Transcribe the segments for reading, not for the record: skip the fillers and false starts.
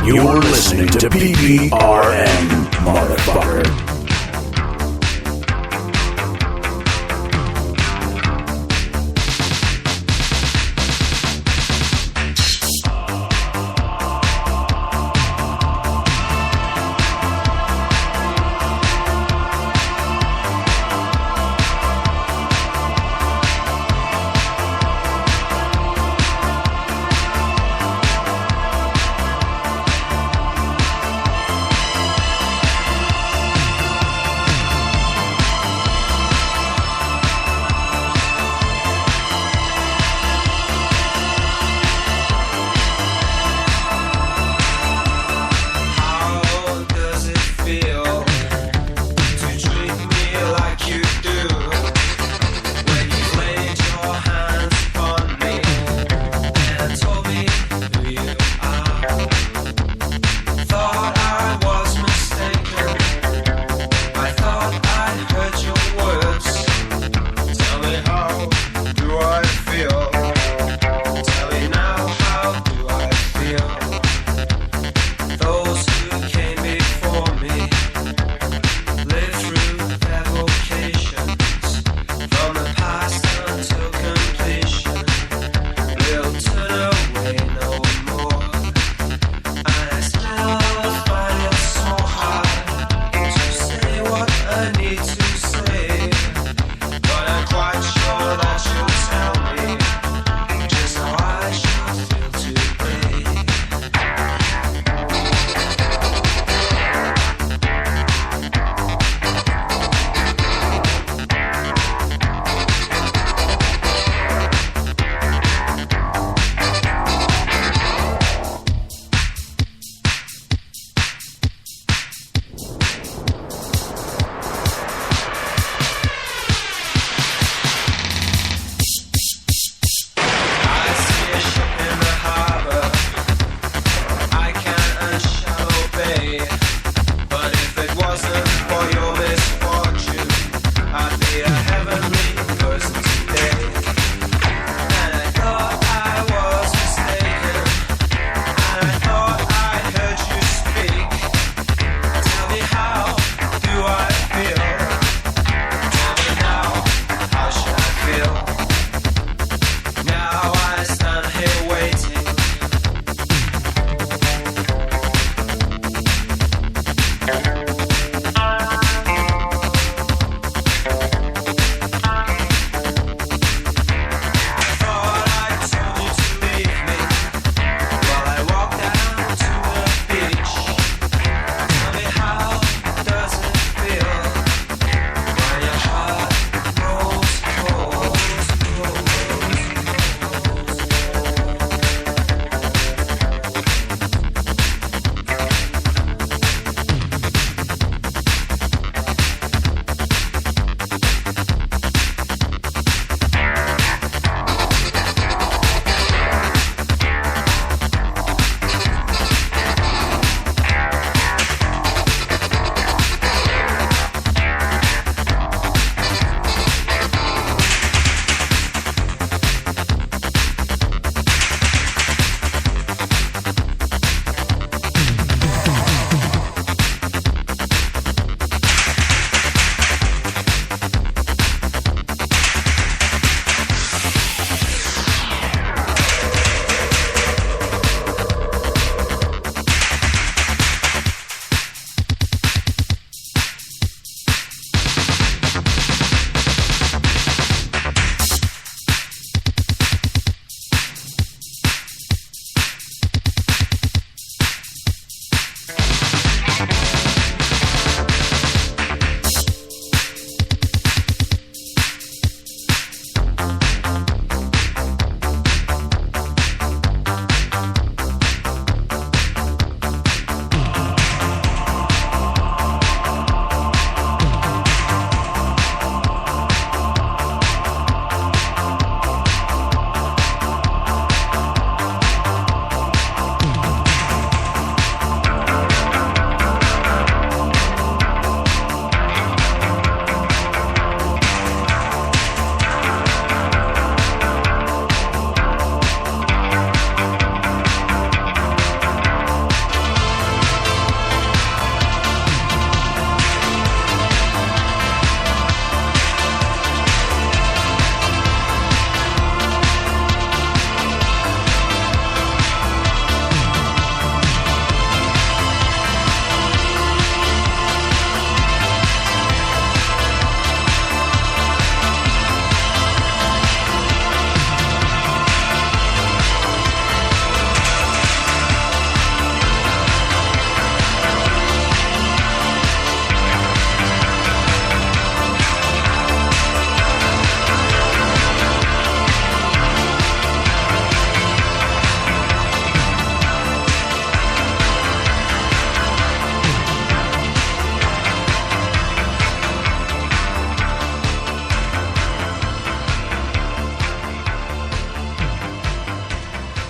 You're listening to PPRN, motherfucker.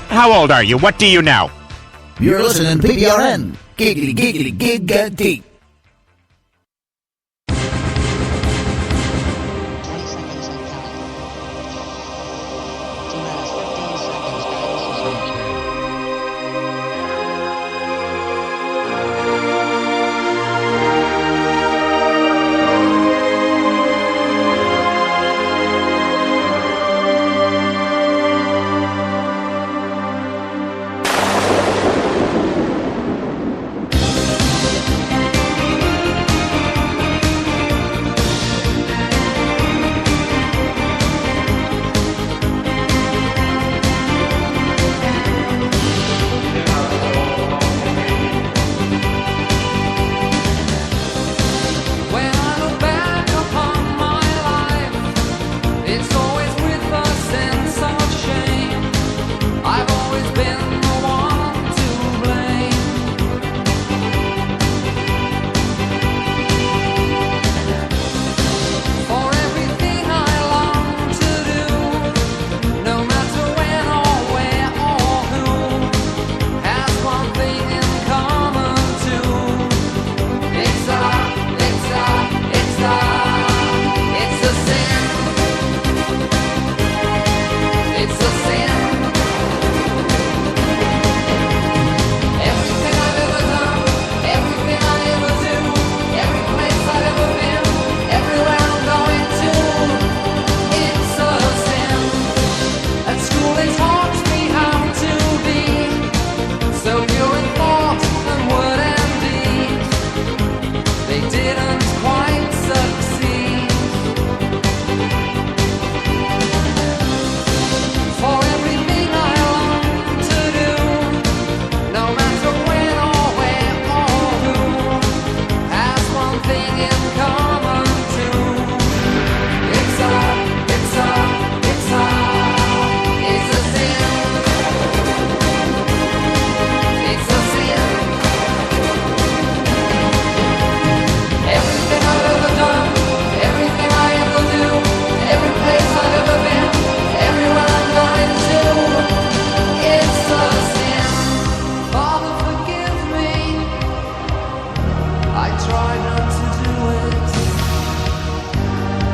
How old are you? What do you know? You're listening to PPRN. Giggity, giggity, giggity. 20 seconds of count. T-minus 15 seconds, guys. This is launching. When I look back upon my life, it's always with a sense of shame. I've always been the one to blame. For everything I long to do, no matter when or where or who, has one thing in common too. It's a sin. It's a sin. Everything I've ever done, everything I ever do, every place I've ever been, everywhere I'm going to, it's a sin. At school they taught me how to be so pure in thought and word and deed. They didn't quite succeed. For everything I long to do, no matter when or where or who, has one thing in common too. It's a sin. It's a sin. Everything I've ever done, everything I ever do, every place I've ever been, everywhere I'm going to, it's a sin. Father, forgive me. I tried not to do it.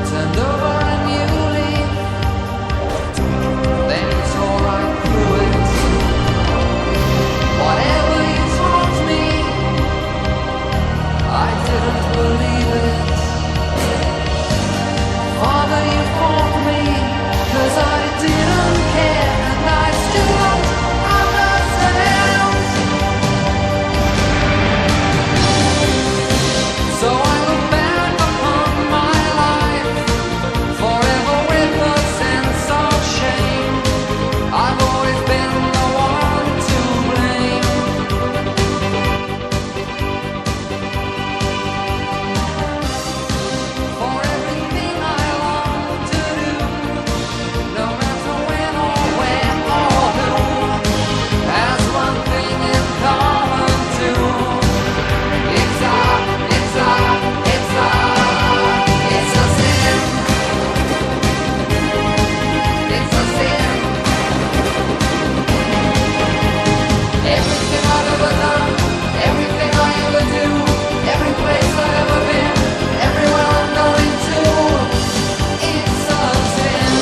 Turned over a new leaf, then tore right through it. Whatever you taught me, I didn't believe it. Father, you fought me, 'cause I didn't care, and I still don't understand. So I look back upon my life, forever with a sense of shame. I've always been the one to blame. For everything I long to do, no matter when or where or who, has one thing in common too. It's a sin. It's a sin. Everything I've ever done, everything I ever do, every place I've ever been, everywhere I'm going to, it's a sin.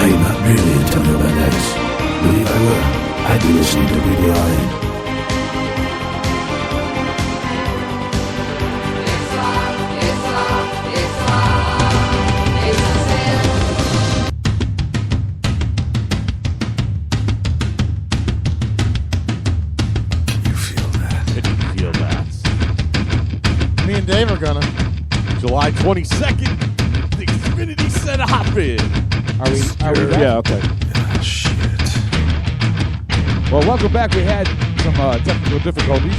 I'm not really telling you about that. But if I were, I'd be listening to PPRN. It's a sin. You feel that? Did you feel that? Me and Dave are gonna. July 22nd, the Xfinity Center hop in. Are we back? Yeah, okay. Ah, shit. Well, welcome back. We had some technical difficulties.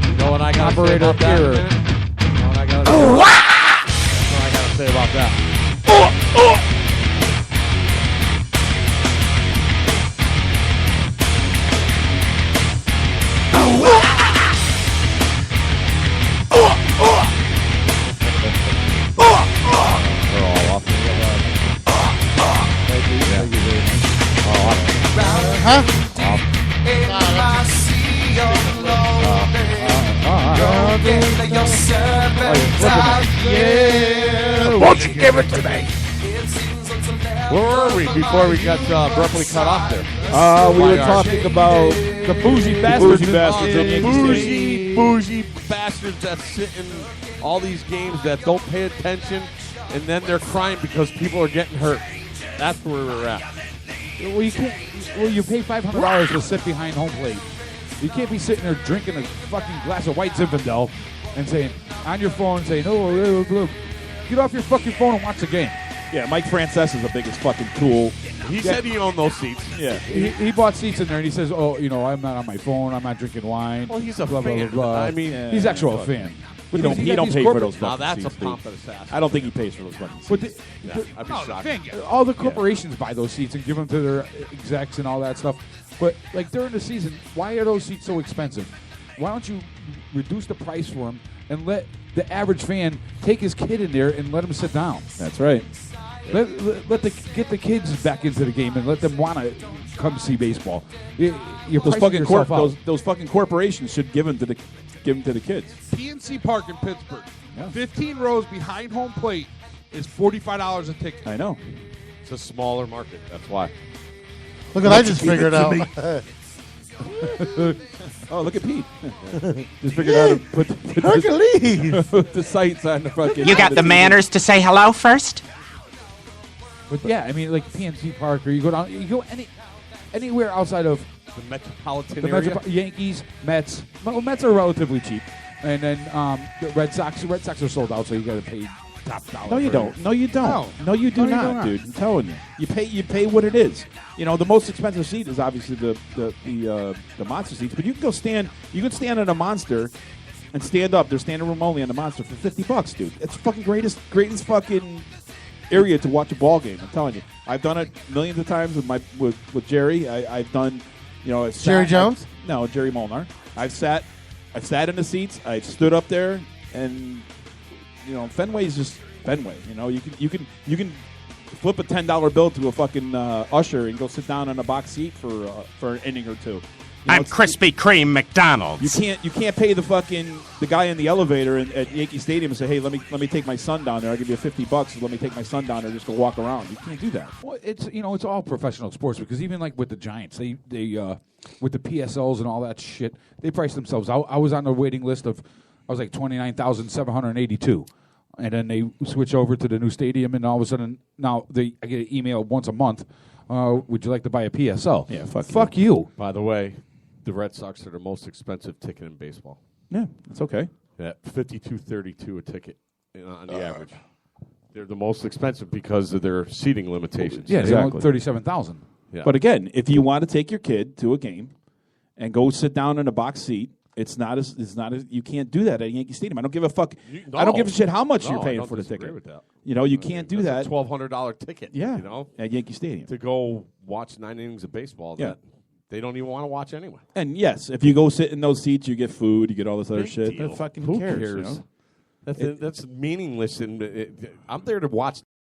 You know what I got to say about that? You know what I got to say about that? They're all off. Won't you give it to me? Where were we before we got abruptly cut off there? We were talking about the bougie bastards. bougie bastards in Yankee Bougie bastards that sit in all these games that don't pay attention, and then they're crying because people are getting hurt. That's where we're at. Well, you can't. Well, you pay $500 to sit behind home plate. You can't be sitting there drinking a fucking glass of white Zinfandel and saying on your phone, saying, "Oh, get off your fucking phone and watch the game." Yeah, Mike Francesa is the biggest fucking tool. He said he owned those seats. Yeah. He bought seats in there, and he says, "Oh, I'm not on my phone. I'm not drinking wine." Well, he's a blah, fan. Blah, blah, blah. I mean, he's actually a fan. He don't He got these pay for corporate- those Now fucking that's a seats, dude. pompous ass. I don't think he pays for those fucking seats. But I'd be no, shocked. the thing, all the corporations buy those seats and give them to their execs and all that stuff. But like during the season, why are those seats so expensive? Why don't you reduce the price for them and let the average fan take his kid in there and let him sit down? That's right. Get the kids back into the game and let them want to come see baseball. You're Those pricing fucking yourself out. those fucking corporations should give them to the kids. PNC Park in Pittsburgh. Yeah. 15 rows behind home plate is $45 a ticket. I know. It's a smaller market. That's why. Look what I just figured out. Oh, look at Pete. Just figured out how to put Hercules. put the sights on the fucking. You got the manners to say hello first? But yeah, I mean, like PNC Park, or you go anywhere outside of The metropolitan the area. Yankees, Mets. Well, Mets are relatively cheap, and then the Red Sox. The Red Sox are sold out, so you got to pay top dollar. No, you for don't. it. No, you don't. No, you do No, you do not, not. dude. I'm telling you. You pay what it is. The most expensive seat is obviously the monster seats, but you can go stand. You can stand in a monster and stand up. They're standing room only on the monster for $50, dude. It's fucking greatest fucking area to watch a ball game. I'm telling you. I've done it millions of times with Jerry. I've done, Jerry Jones? No, Jerry Molnar. I've sat in the seats. I've stood up there, and Fenway's just Fenway. You can flip a $10 bill to a fucking usher and go sit down in a box seat for an inning or two. I'm Krispy Kreme McDonald's. You can't pay the guy in the elevator at Yankee Stadium and say, hey, let me take my son down there. I'll give you $50. Let me take my son down there just to walk around. You can't do that. Well, it's all professional sports because even like with the Giants, they with the PSLs and all that shit, they price themselves out. I was on the waiting list I was like 29,782. And then they switch over to the new stadium, and all of a sudden now I get an email once a month. Would you like to buy a PSL? Yeah, fuck you. By the way, the Red Sox are the most expensive ticket in baseball. Yeah, it's okay. Yeah, $52.32 a ticket on the average. They're the most expensive because of their seating limitations. Yeah, Exactly. they own 37,000. Yeah. But again, if you want to take your kid to a game and go sit down in a box seat, it's not as you can't do that at Yankee Stadium. I don't give a fuck. I don't give a shit how much you're paying for the ticket. With that. You can't do that. That's a $1,200 ticket. Yeah, you at Yankee Stadium to go watch 9 innings of baseball. Yeah. That they don't even want to watch anyway. And yes, if you go sit in those seats, you get food, you get all this other Big shit. deal. That fucking Who cares? cares? That's meaningless. And I'm there to watch